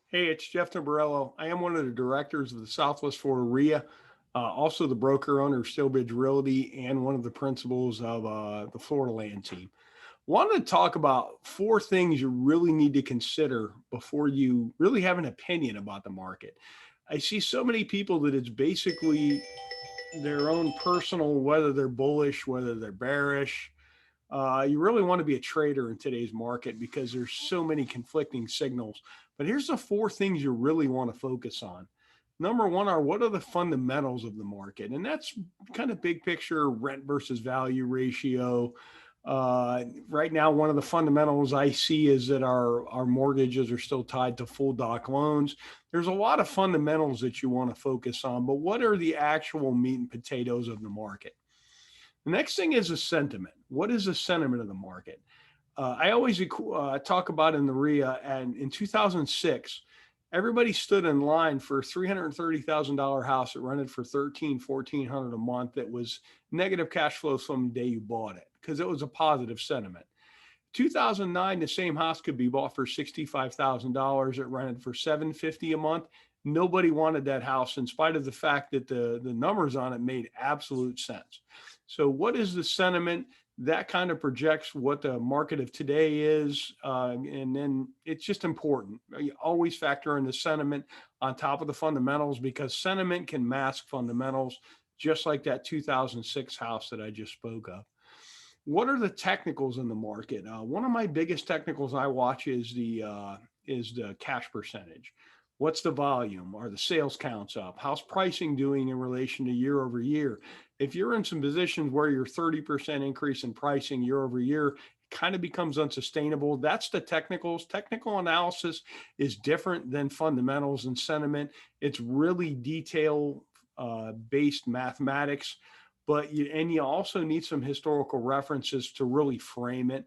Hey, it's Jeff Tamburello. I am one of the directors of the Southwest Florida RIA, also the broker owner of Stillbridge Realty, and one of the principals of the Florida Land Team. Wanted to talk about four things you really need to consider before you really have an opinion about the market. I see so many people that it's basically their own personal, whether they're bullish, whether they're bearish. You really want to be a trader in today's market because there's so many conflicting signals. But here's the four things you really want to focus on. Number one are what are the fundamentals of the market? And that's kind of big picture rent versus value ratio. Right now, one of the fundamentals I see is that our mortgages are still tied to full doc loans. There's a lot of fundamentals that you want to focus on, but what are the actual meat and potatoes of the market? The next thing is the sentiment. What is the sentiment of the market? I always talk about in the RIA, and in 2006, everybody stood in line for a $330,000 house that rented for 1,400 a month that was negative cash flow from the day you bought it because it was a positive sentiment. 2009, the same house could be bought for $65,000. It rented for $750 a month. Nobody wanted that house in spite of the fact that the numbers on it made absolute sense. So what is the sentiment? That kind of projects what the market of today is. And then it's just important. You always factor in the sentiment on top of the fundamentals because sentiment can mask fundamentals, just like that 2006 house that I just spoke of. What are the technicals in the market? One of my biggest technicals I watch is the cash percentage. What's the volume? Are the sales counts up? How's pricing doing in relation to year over year? If you're in some positions where your 30% increase in pricing year over year kind of becomes unsustainable, that's the technicals. Technical analysis is different than fundamentals and sentiment. It's really detail based mathematics, but you also need some historical references to really frame it.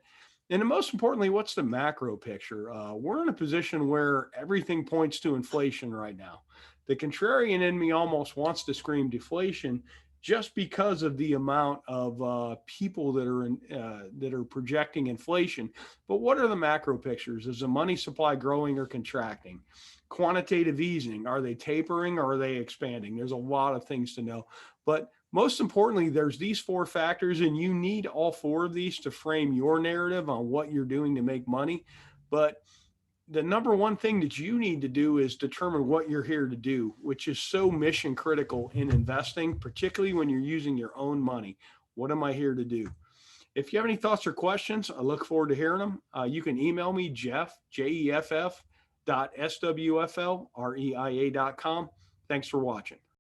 And most importantly, what's the macro picture? We're in a position where everything points to inflation right now. The contrarian in me almost wants to scream deflation just because of the amount of people that are projecting inflation. But what are the macro pictures? Is the money supply growing or contracting? Quantitative easing, are they tapering or are they expanding? There's a lot of things to know. But most importantly, there's these four factors, and you need all four of these to frame your narrative on what you're doing to make money. But the number one thing that you need to do is determine what you're here to do, which is so mission critical in investing, particularly when you're using your own money. What am I here to do? If you have any thoughts or questions, I look forward to hearing them. You can email me, Jeff, Jeff, SWFLREIA.com. Thanks for watching.